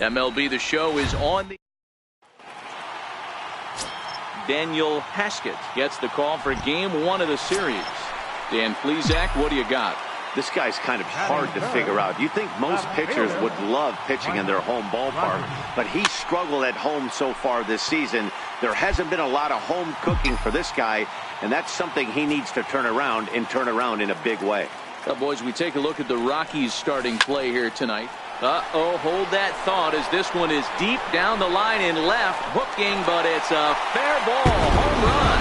MLB The Show is on the. Daniel Haskett gets the call for game 1 of the series. Dan Plesac, what do you got? This guy's kind of hard to figure out. You think most pitchers would love pitching in their home ballpark, but he's struggled at home so far this season. There hasn't been a lot of home cooking for this guy, and that's something he needs to turn around in a big way. Well, boys, we take a look at the Rockies starting play here tonight. Hold that thought as this one is deep down the line in left, hooking, but it's a fair ball, home run.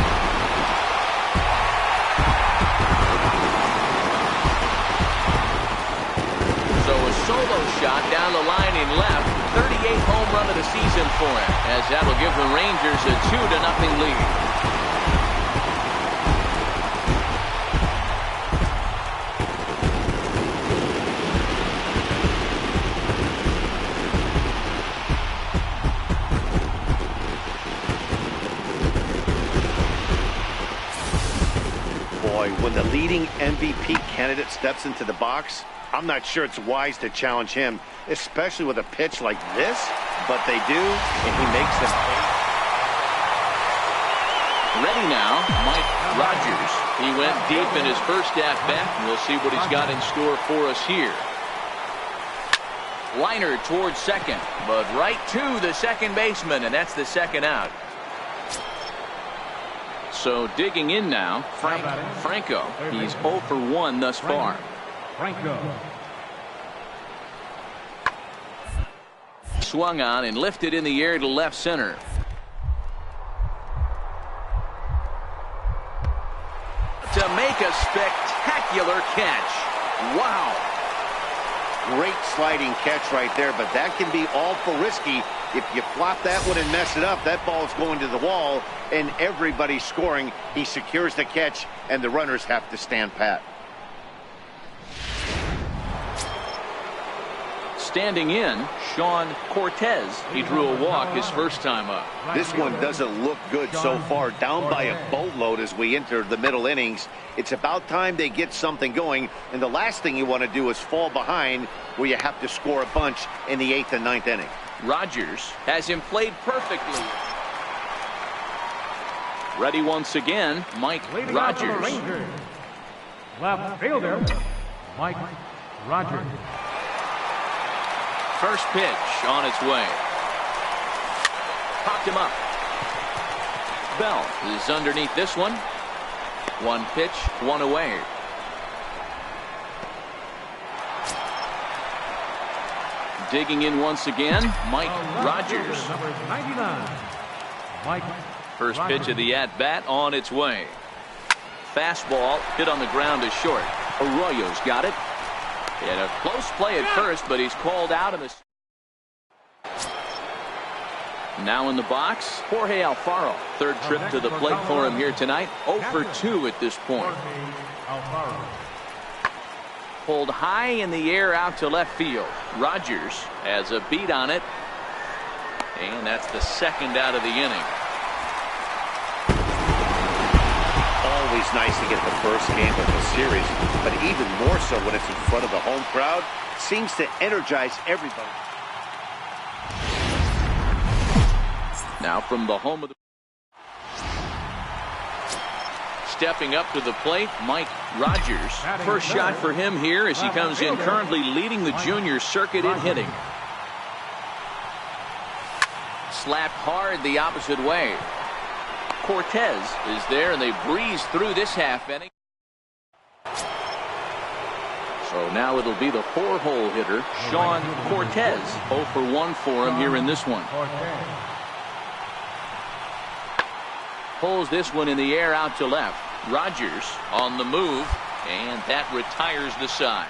So a solo shot down the line in left, 38th home run of the season for him, as that'll give the Rangers a 2-0 lead. When the leading MVP candidate steps into the box, I'm not sure it's wise to challenge him, especially with a pitch like this, but they do, and he makes them pay. Ready now, Mike Rogers. He went deep in his first at-bat, and we'll see what he's got in store for us here. Liner towards second, but right to the second baseman, and that's the second out. So digging in now, Franco. He's 0 for 1 thus far. Swung on and lifted in the air to left center. To make a spectacular catch. Wow. Great sliding catch right there, but that can be awful risky. If you flop that one and mess it up, that ball's going to the wall, and everybody's scoring. He secures the catch, and the runners have to stand pat. Standing in, Sean Cortez. He drew a walk his first time up. This one doesn't look good so far. Down by a boatload as we enter the middle innings. It's about time they get something going, and the last thing you want to do is fall behind where you have to score a bunch in the 8th and 9th inning. Rogers has him played perfectly. Ready once again, Mike Rogers. Left fielder, Mike Rogers. First pitch on its way. Popped him up. Bell is underneath this one. One pitch, one away. Digging in once again, Mike Rogers. Number 99, Mike First pitch of the at-bat on its way. Fastball hit on the ground is short. Arroyo's got it. And a close play at first, but he's called out in the. Now in the box, Jorge Alfaro. Third trip to the plate for him here tonight. 0 for 2 at this point. Pulled high in the air out to left field. Rogers has a beat on it. And that's the second out of the inning. Always nice to get the first game of the series, but even more so when it's in front of the home crowd. Seems to energize everybody. Now from the home of the. Stepping up to the plate, Mike Rogers. First shot for him here as he comes in currently leading the junior circuit in hitting. Slapped hard the opposite way. Cortez is there, and they breeze through this half inning. So now it'll be the 4-hole hitter, Sean Cortez. 0 for 1 for him here in this one. Pulls this one in the air out to left. Rogers on the move, and that retires the side.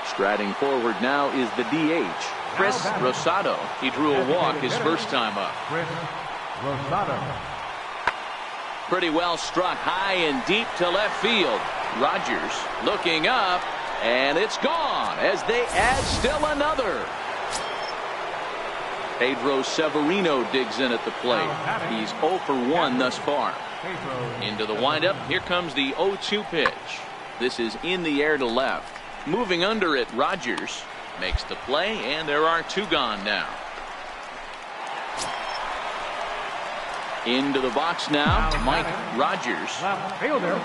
Striding forward now is the DH, Chris Rosado. He drew a walk his first time up. Pretty well struck high and deep to left field. Rogers looking up, and it's gone as they add still another. Pedro Severino digs in at the plate. He's 0 for 1 thus far. Into the windup. Here comes the 0-2 pitch. This is in the air to left. Moving under it, Rogers. Makes the play, and there are 2 gone now. Into the box now, Mike Rogers. Left fielder,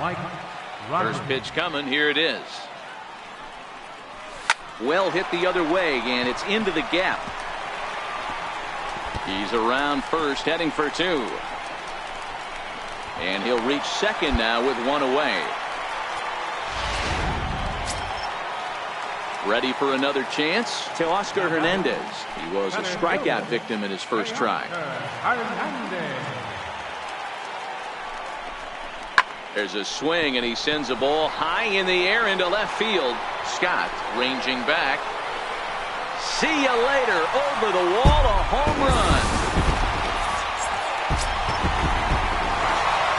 Mike Rogers. First pitch coming. Here it is. Well hit the other way, and it's into the gap. He's around first, heading for 2. And he'll reach second now with 1 away. Ready for another chance to Oscar Hernandez. He was a strikeout victim in his first try. There's a swing, and he sends a ball high in the air into left field. Scott ranging back. See you later. Over the wall, a home run.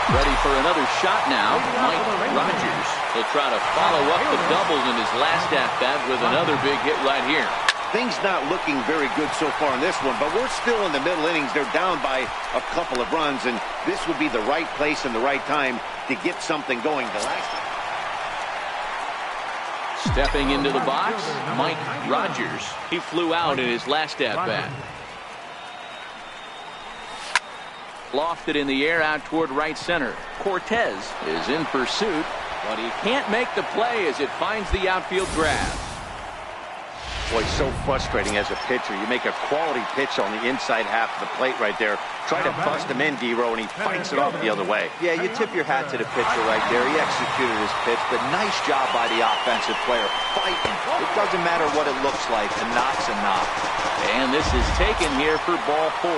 Ready for another shot now, Mike Rogers. He'll try to follow up the double in his last at-bat with another big hit right here. Things not looking very good so far in this one, but we're still in the middle innings. They're down by a couple of runs, and this would be the right place and the right time to get something going. The last time. Stepping into the box, Mike Rogers. He flew out in his last at-bat. Lofted in the air out toward right center. Cortez is in pursuit, but he can't make the play as it finds the outfield grass. Boy, so frustrating as a pitcher. You make a quality pitch on the inside half of the plate right there. Try to bust him in, D-Row, and he fights it off the other way. Yeah, you tip your hat to the pitcher right there. He executed his pitch, but nice job by the offensive player. Fighting. It doesn't matter what it looks like. A knock's a knock. And this is taken here for ball 4.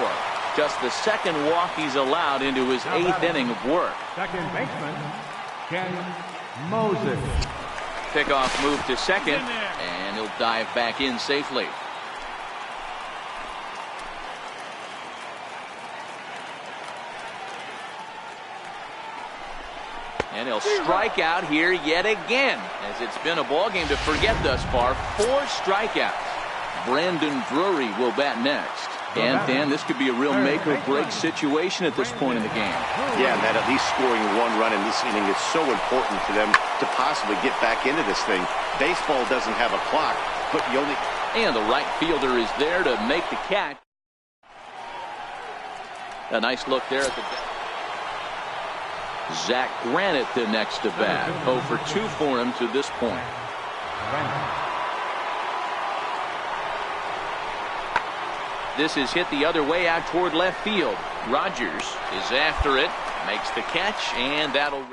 Just the second walk he's allowed into his 8th inning of work. Second baseman, Ken Moses. Pickoff move to second, and he'll dive back in safely. And he'll strike out here yet again, as it's been a ball game to forget thus far. 4 strikeouts. Brandon Drury will bat next. And Dan, this could be a real make-or-break situation at this point in the game. Yeah, Matt, at least scoring 1 run in this inning is so important for them to possibly get back into this thing. Baseball doesn't have a clock, but you only... And the right fielder is there to make the catch. A nice look there at the... Zach Granite the next to bat. 0 for 2 for him to this point. This is hit the other way out toward left field. Rogers is after it, makes the catch, and that'll...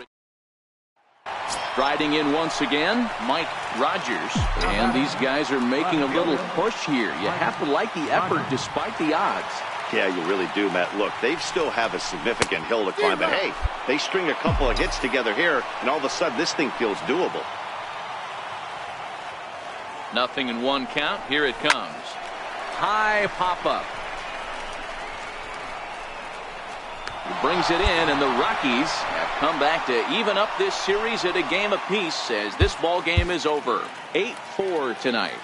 Striding in once again, Mike Rogers. And these guys are making a little push here. You have to like the effort despite the odds. Yeah, you really do, Matt. Look, they still have a significant hill to climb, but hey, they string a couple of hits together here, and all of a sudden this thing feels doable. 0-1 count. Here it comes. High pop-up. He brings it in, and the Rockies have come back to even up this series at a game apiece as this ball game is over. 8-4 tonight.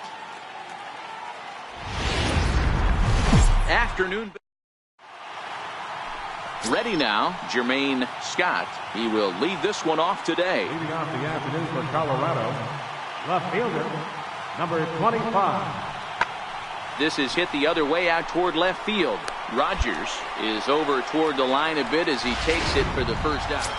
Afternoon. Ready now, Jermaine Scott. He will lead this one off today. Leading off the afternoon for Colorado, left fielder, number 25. This is hit the other way out toward left field. Rogers is over toward the line a bit as he takes it for the first out.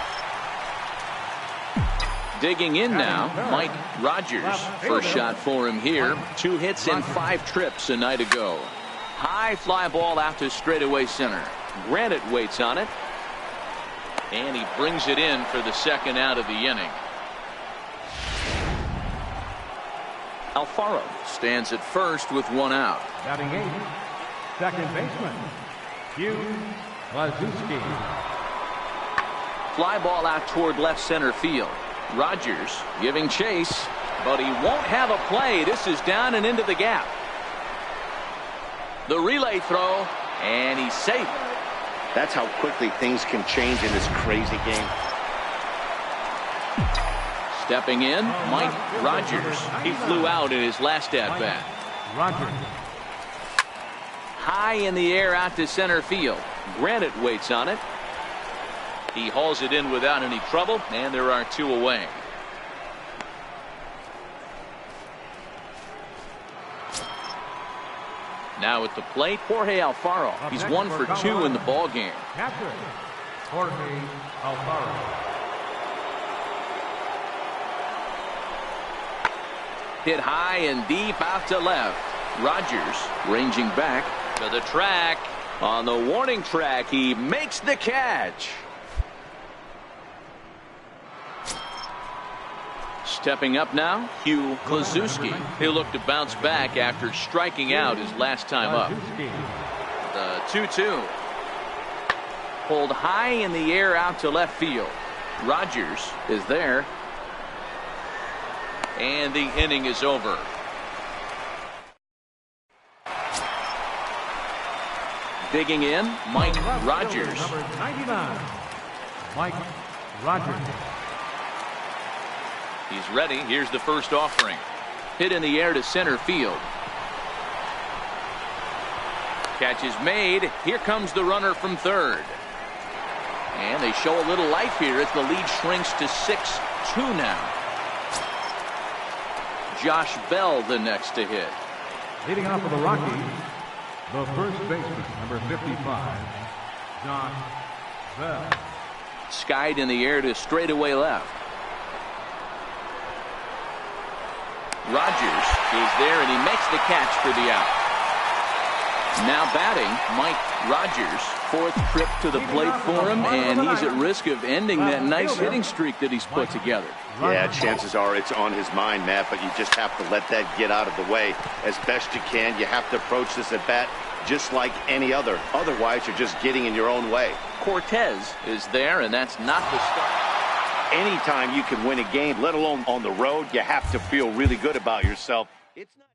Digging in now, Mike Rogers. First shot for him here. 2 hits and 5 trips a night ago. High fly ball out to straightaway center. Granite waits on it. And he brings it in for the second out of the inning. Alfaro stands at first with 1 out. Batting 8th, second baseman, Hugh Lazuski. Fly ball out toward left center field. Rogers giving chase, but he won't have a play. This is down and into the gap. The relay throw, and he's safe. That's how quickly things can change in this crazy game. Stepping in, Mike Rogers. He flew out in his last at-bat. Rogers. High in the air out to center field. Granite waits on it. He hauls it in without any trouble, and there are 2 away. Now at the plate, Jorge Alfaro. He's 1 for 2 in the ball game. Catcher, Jorge Alfaro. Hit high and deep out to left. Rogers ranging back to the track. On the warning track, he makes the catch. Stepping up now, Hugh Klazuski. He'll look to bounce back after striking out his last time up. The 2-2. Pulled high in the air out to left field. Rogers is there. And the inning is over. Digging in, Mike Rogers. Number 99, Mike Rogers. He's ready. Here's the first offering. Hit in the air to center field. Catch is made. Here comes the runner from third. And they show a little life here as the lead shrinks to 6-2 now. Josh Bell the next to hit. Leading off for the Rockies, the first baseman, number 55, Josh Bell. Skied in the air to straightaway left. Rogers is there and he makes the catch for the out. Now batting, Mike Rogers. 4th trip to the plate for him, and he's at risk of ending that nice hitting streak that he's put together. Yeah, chances are it's on his mind, Matt, but you just have to let that get out of the way as best you can. You have to approach this at bat just like any other. Otherwise, you're just getting in your own way. Cortez is there, and that's not the start. Anytime you can win a game, let alone on the road, you have to feel really good about yourself. It's not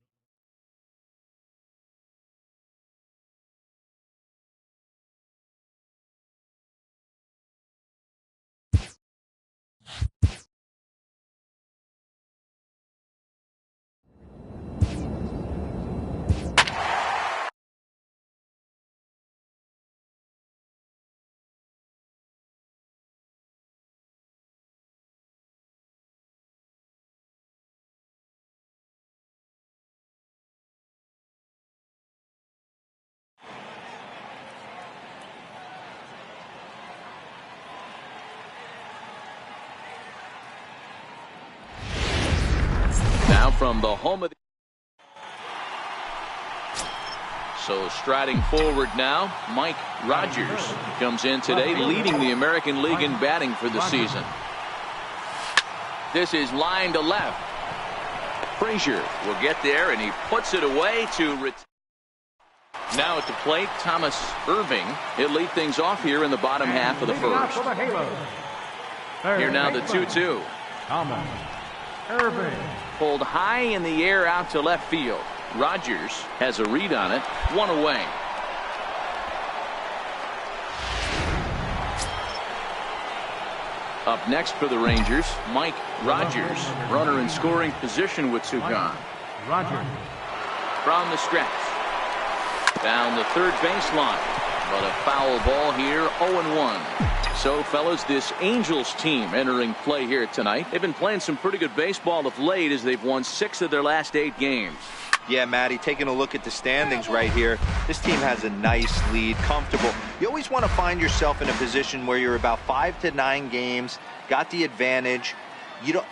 now from the home of the... So striding forward now, Mike Rogers comes in today leading the American League in batting for the season. This is line to left. Frazier will get there and he puts it away to now at the plate, Thomas Irving. He'll lead things off here in the bottom half of the first. Here now the 2-2. Thomas Irving. Pulled high in the air out to left field. Rogers has a read on it. 1 away. Up next for the Rangers, Mike Rogers. Runner in scoring position with 2 gone. Rogers. From the stretch. Down the third baseline. But a foul ball here, 0-1. So, fellas, this Angels team entering play here tonight. They've been playing some pretty good baseball of late as they've won 6 of their last 8 games. Yeah, Matty, taking a look at the standings right here, this team has a nice lead, comfortable. You always want to find yourself in a position where you're about 5 to 9 games, got the advantage. You don't,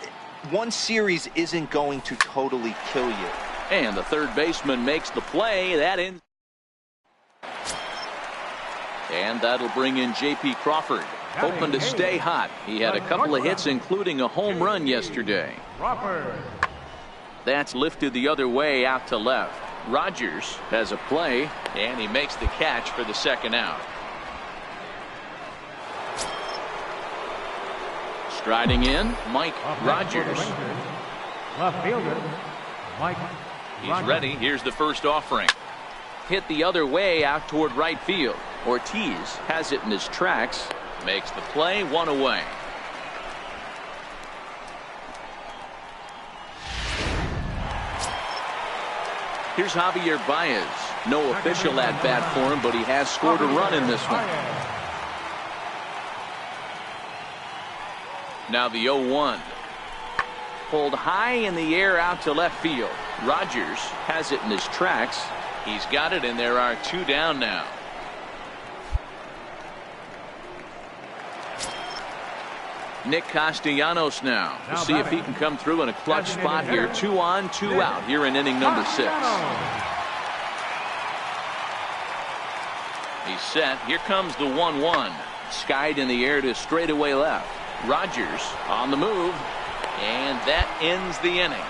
one series isn't going to totally kill you. And the third baseman makes the play. That ends. And that'll bring in J.P. Crawford, hoping to stay hot. He had a couple of hits, including a home run yesterday. Crawford. That's lifted the other way out to left. Rogers has a play, and he makes the catch for the second out. Striding in, Mike Rogers. Left fielder, Mike He's Rogers. ready. Here's the first offering. Hit the other way out toward right field. Ortiz has it in his tracks. Makes the play. 1 away. Here's Javier Baez. No official at bat for him, but he has scored a run in this one. Now the 0-1. Pulled high in the air out to left field. Rogers has it in his tracks. He's got it, and there are 2 down now. Nick Castellanos now. We'll see if he can come through in a clutch spot here. 2 on, 2 out here in inning number 6. He's set. Here comes the 1-1. Skied in the air to straightaway left. Rogers on the move, and that ends the inning.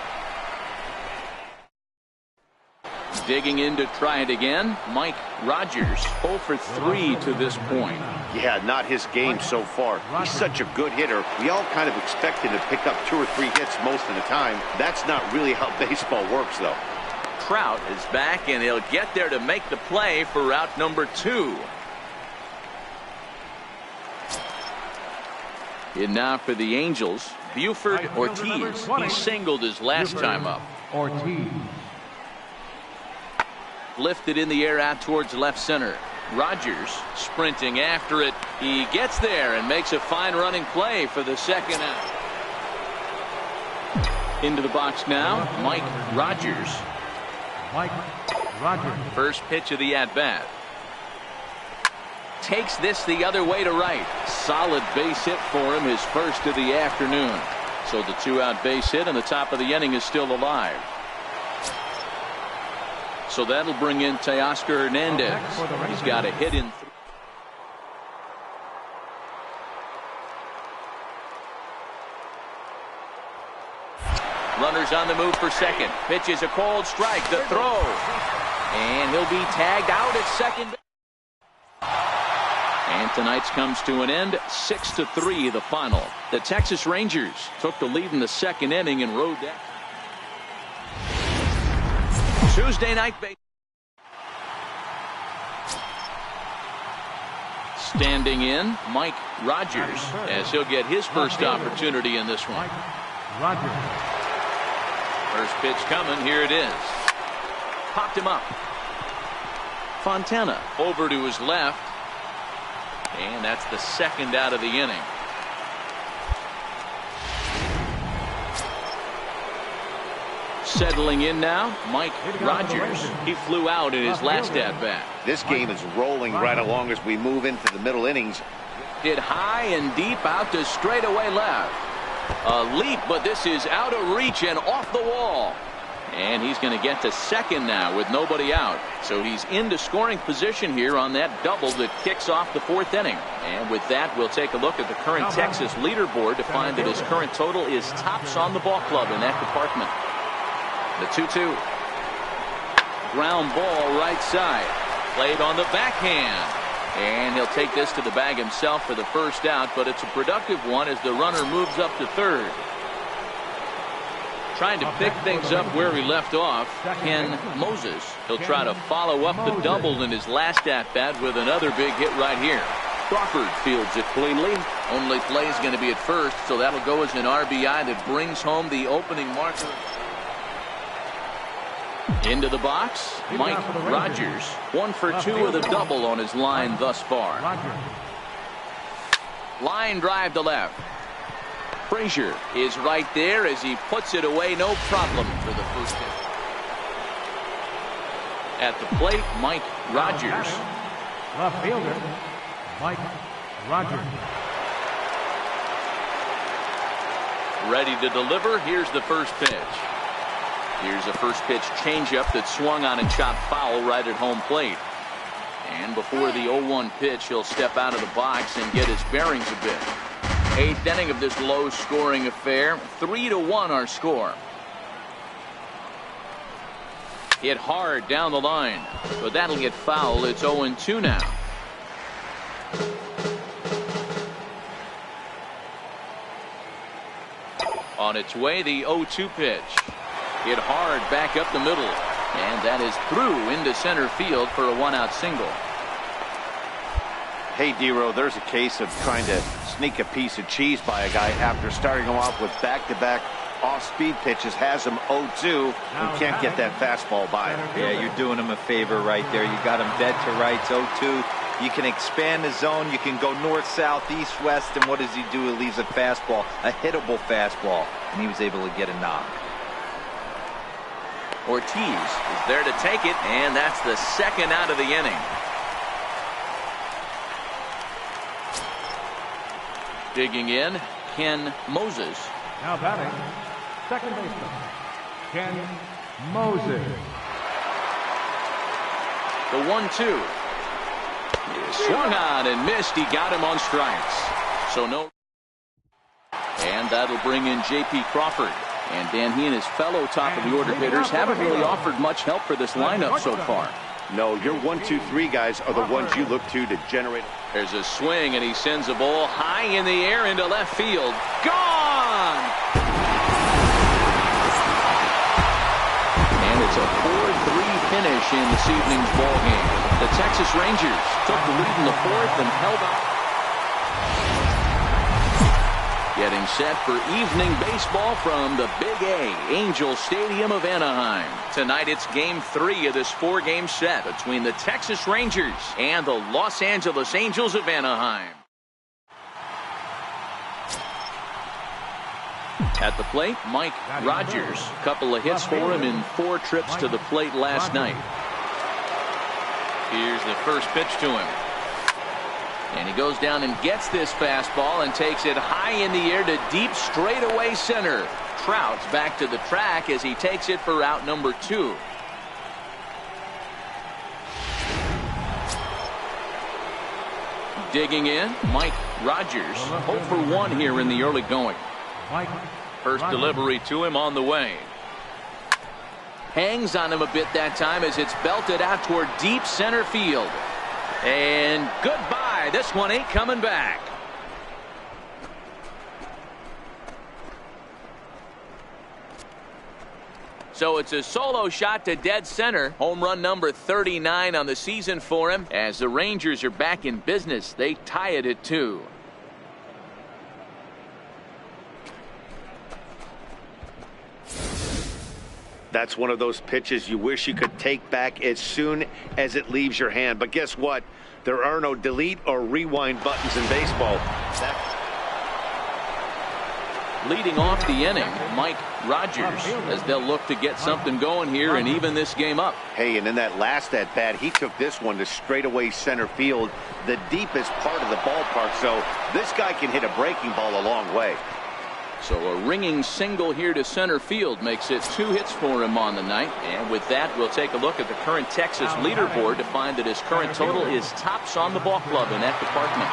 Digging in to try it again, Mike Rogers, 0 for 3 to this point. Yeah, not his game so far. He's such a good hitter. We all kind of expect him to pick up 2 or 3 hits most of the time. That's not really how baseball works, though. Trout is back, and he'll get there to make the play for route number 2. And now for the Angels, Buford Ortiz. He singled his last time up. Ortiz. Lifted in the air out towards left center. Rogers sprinting after it. He gets there and makes a fine running play for the second out. Into the box now, Mike Rogers. Mike Rogers. First pitch of the at-bat. Takes this the other way to right. Solid base hit for him, his first of the afternoon. So the 2-out base hit, and the top of the inning is still alive. So that'll bring in Teoscar Hernandez. He's got a hit in. Runners on the move for second. Pitch is a cold strike. The throw. And he'll be tagged out at second. And tonight's comes to an end. 6-3 the final. The Texas Rangers took the lead in the second inning and rode that. Tuesday night baseball. Standing in, Mike Rogers, as he'll get his first opportunity in this one. Rogers. First pitch coming. Here it is. Popped him up. Fontana over to his left. And that's the second out of the inning. Settling in now, Mike Rogers. He flew out in his last at-bat. This game is rolling right along as we move into the middle innings. Hit high and deep out to straightaway left. A leap, but this is out of reach and off the wall. And he's going to get to second now with nobody out. So he's into scoring position here on that double that kicks off the 4th inning. And with that, we'll take a look at the current Texas leaderboard to find that his current total is tops on the ball club in that department. The 2-2. Ground ball right side. Played on the backhand. And he'll take this to the bag himself for the first out, but it's a productive one as the runner moves up to third. Trying to pick things up where he left off, Ken Moses. He'll try to follow up the double in his last at-bat with another big hit right here. Crawford fields it cleanly. Only play is going to be at first, so that'll go as an RBI that brings home the opening marker. Into the box, Mike Rogers. 1 for 2 with a double on his line thus far. Line drive to left. Frazier is right there as he puts it away, no problem for the first hit. At the plate, Mike Rogers. Left fielder, Mike Rogers. Ready to deliver. Here's the first pitch. Here's a first pitch changeup that swung on and chopped foul right at home plate. And before the 0-1 pitch, he'll step out of the box and get his bearings a bit. 8th inning of this low-scoring affair. 3-1 our score. Hit hard down the line, but that'll get foul. It's 0-2 now. On its way, the 0-2 pitch. Hit hard back up the middle, and that is through into center field for a 1-out single. Hey, D-Row, there's a case of trying to sneak a piece of cheese by a guy after starting him off with back-to-back off-speed pitches. Has him 0-2 and can't get that fastball by him. Yeah, you're doing him a favor right there. You got him dead to rights, 0-2. You can expand the zone. You can go north, south, east, west, and what does he do? He leaves a fastball, a hittable fastball, and he was able to get a knock. Ortiz is there to take it, and that's the second out of the inning. Digging in, Ken Moses. Now batting, second baseman, Ken Moses. The 1-2. Swung on and missed. He got him on strikes. So no. And that'll bring in J.P. Crawford. And Dan, he and his fellow top-of-the-order hitters haven't really offered much help for this lineup so far. No, your 1, 2, 3 guys are the ones you look to generate. There's a swing, and he sends a ball high in the air into left field. Gone! And it's a 4-3 finish in this evening's ball game. The Texas Rangers took the lead in the fourth and held up. Getting set for evening baseball from the Big A, Angel Stadium of Anaheim. Tonight it's Game 3 of this 4-game set between the Texas Rangers and the Los Angeles Angels of Anaheim. At the plate, Mike Rogers. A couple of hits for him in 4 trips to the plate last night. Here's the first pitch to him. And he goes down and gets this fastball and takes it high in the air to deep straightaway center. Trout's back to the track as he takes it for out number 2. Digging in, Mike Rogers. 0 for 1 here in the early going. First delivery to him on the way. Hangs on him a bit that time as it's belted out toward deep center field. And goodbye. This one ain't coming back. So it's a solo shot to dead center. Home run number 39 on the season for him. As the Rangers are back in business, they tie it at 2. That's one of those pitches you wish you could take back as soon as it leaves your hand. But guess what? There are no delete or rewind buttons in baseball. Leading off the inning, Mike Rogers, as they'll look to get something going here and even this game up. Hey, and in that last at-bat, he took this one to straightaway center field, the deepest part of the ballpark. So this guy can hit a breaking ball a long way. So a ringing single here to center field makes it 2 hits for him on the night. And with that, we'll take a look at the current Texas leaderboard to find that his current total is tops on the ball club in that department.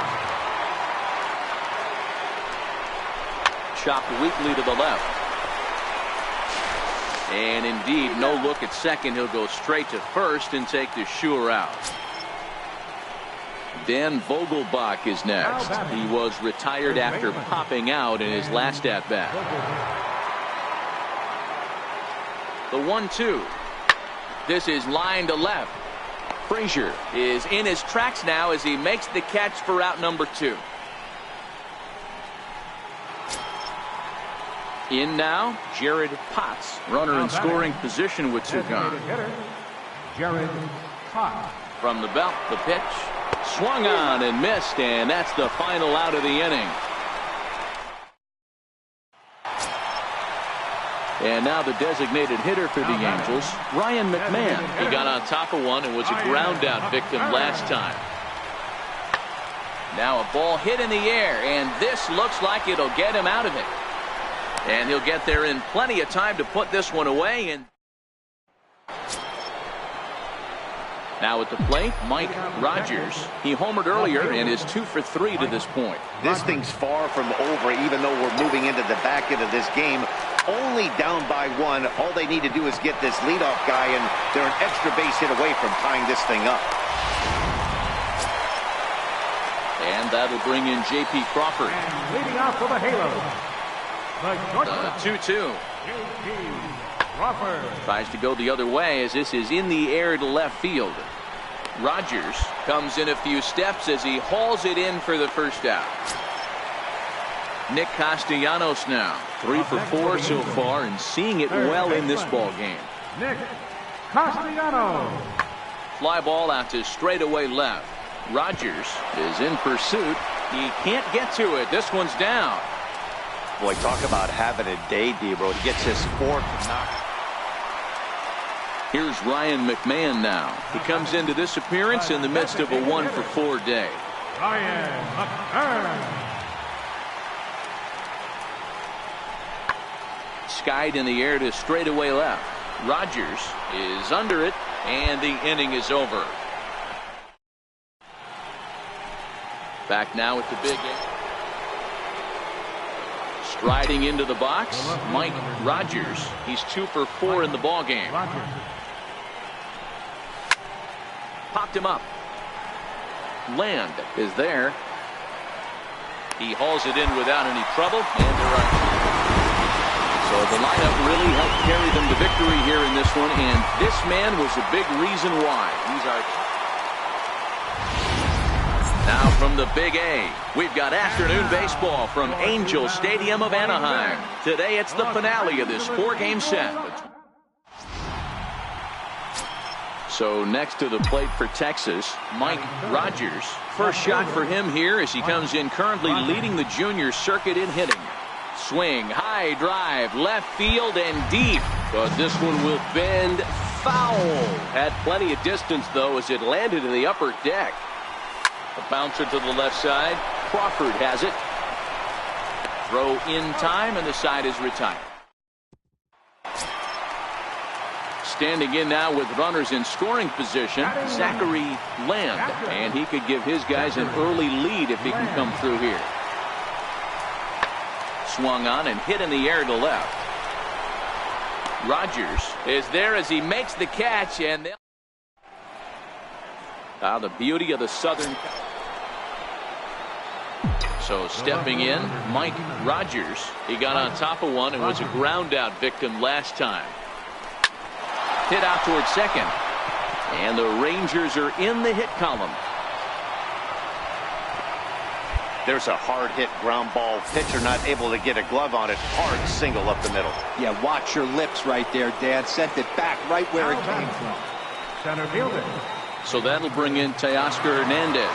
Chopped weakly to the left. And indeed, no look at second. He'll go straight to first and take the sure out. Dan Vogelbach is next. He was retired after popping out in his last at-bat. The 1-2. This is line to left. Frazier is in his tracks now as he makes the catch for out number 2. In now, Jared Potts, runner in scoring position with 2 gone. Jared Potts. From the belt, the pitch. Swung on and missed, and that's the final out of the inning. And now the designated hitter for the Angels, Ryan McMahon. He got on top of one and was a ground out victim last time. Now a ball hit in the air, and this looks like it'll get him out of it. And he'll get there in plenty of time to put this one away. And now at the plate, Mike Rogers. He homered earlier and is 2 for 3 to this point. This thing's far from over, even though we're moving into the back end of this game. Only down by 1. All they need to do is get this leadoff guy, and they're an extra base hit away from tying this thing up. And that'll bring in J.P. Crawford. And leading off for the Halos, the 2-2. Crawford Tries to go the other way as this is in the air to left field. Rogers comes in a few steps as he hauls it in for the first out. Nick Castellanos now 3 for 4 so far and seeing it well in this ball game. Nick Castellanos. Fly ball out to straightaway left. Rogers is in pursuit. He can't get to it. This one's down. Boy, talk about having a day, Debro. He gets his 4th knock. Here's Ryan McMahon now. He comes into this appearance in the midst of a 1-for-4 day. Ryan McMahon. Skied in the air to straightaway left. Rogers is under it, and the inning is over. Back now at the big A. Striding into the box, Mike Rogers. He's 2 for 4 in the ballgame. Popped him up. Land is there. He hauls it in without any trouble, and they're on. So the lineup really helped carry them to victory here in this one, and this man was a big reason why. He's our. Now from the Big A, we've got afternoon baseball from Angel Stadium of Anaheim. Today it's the finale of this 4-game set. So next to the plate for Texas, Mike Rogers. First shot for him here as he comes in currently leading the junior circuit in hitting. Swing, high drive, left field and deep. But this one will bend foul. Had plenty of distance though as it landed in the upper deck. A bouncer to the left side. Crawford has it. Throw in time and the side is retired. Standing in now with runners in scoring position, Zachary Land. And he could give his guys an early lead if he can come through here. Swung on and hit in the air to left. Rogers is there as he makes the catch, and they'll. The beauty of the Southern. So stepping in, Mike Rogers. He got on top of one and was a ground out victim last time. Hit out towards second. And the Rangers are in the hit column. There's a hard hit ground ball. Pitcher not able to get a glove on it. Hard single up the middle. Yeah, watch your lips right there, Dan. Sent it back right where it came from. Center fielder. So that'll bring in Teoscar Hernandez.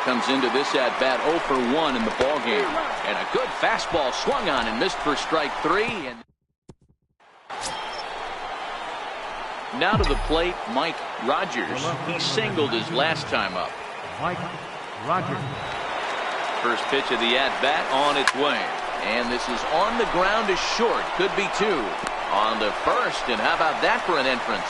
Comes into this at bat 0 for 1 in the ballgame. And a good fastball swung on and missed for strike 3. And now to the plate, Mike Rogers. He singled his last time up. Mike Rogers. First pitch of the at-bat on its way. And this is on the ground is short. Could be 2 on the first. And how about that for an entrance?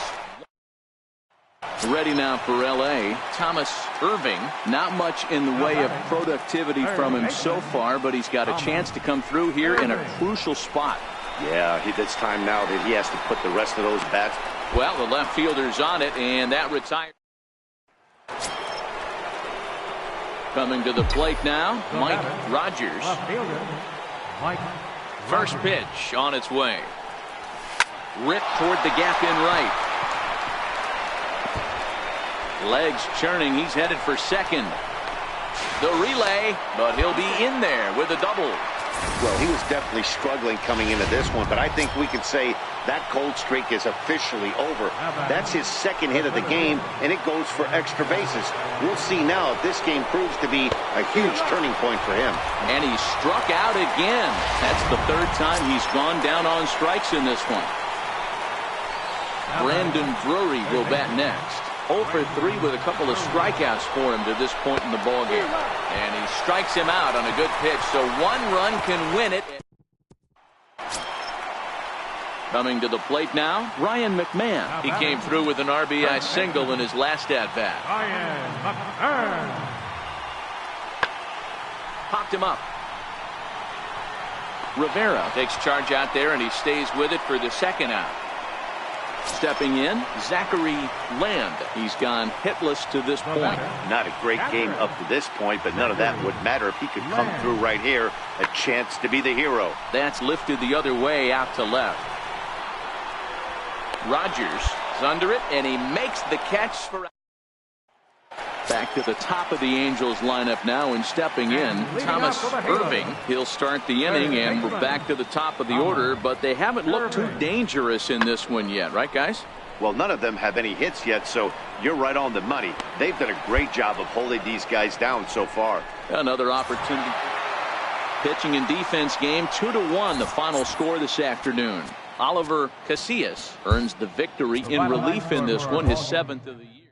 Ready now for L.A. Thomas Irving. Not much in the way of productivity from him so far, but he's got a chance to come through here in a crucial spot. Yeah, it's time now that he has to put the rest of those bats. Well, the left fielder's on it, and that retires. Coming to the plate now, Mike Rogers. First pitch on its way. Ripped toward the gap in right. Legs churning. He's headed for second. The relay, but he'll be in there with a double. Well, he was definitely struggling coming into this one, but I think we can say that cold streak is officially over. That's his second hit of the game, and it goes for extra bases. We'll see now if this game proves to be a huge turning point for him. And he struck out again. That's the 3rd time he's gone down on strikes in this one. Brandon Drury will bat next. 0 for 3 with a couple of strikeouts for him to this point in the ballgame. And he strikes him out on a good pitch, so 1 run can win it. Coming to the plate now, Ryan McMahon. He came through with an RBI single in his last at-bat. Ryan McMahon. Popped him up. Rivera takes charge out there, and he stays with it for the second out. Stepping in, Zachary Land. He's gone hitless to this point. Not a great game up to this point, but none of that would matter if he could come through right here. A chance to be the hero. That's lifted the other way out to left. Rogers is under it, and he makes the catch for. Back to the top of the Angels lineup now, and stepping in, Thomas Irving. He'll start the inning, and we're back to the top of the order, but they haven't looked too dangerous in this one yet, right, guys? Well, none of them have any hits yet, so you're right on the money. They've done a great job of holding these guys down so far. Another opportunity. Pitching and defense game, 2-1, the final score this afternoon. Oliver Casillas earns the victory in relief in this one, his 7th of the year.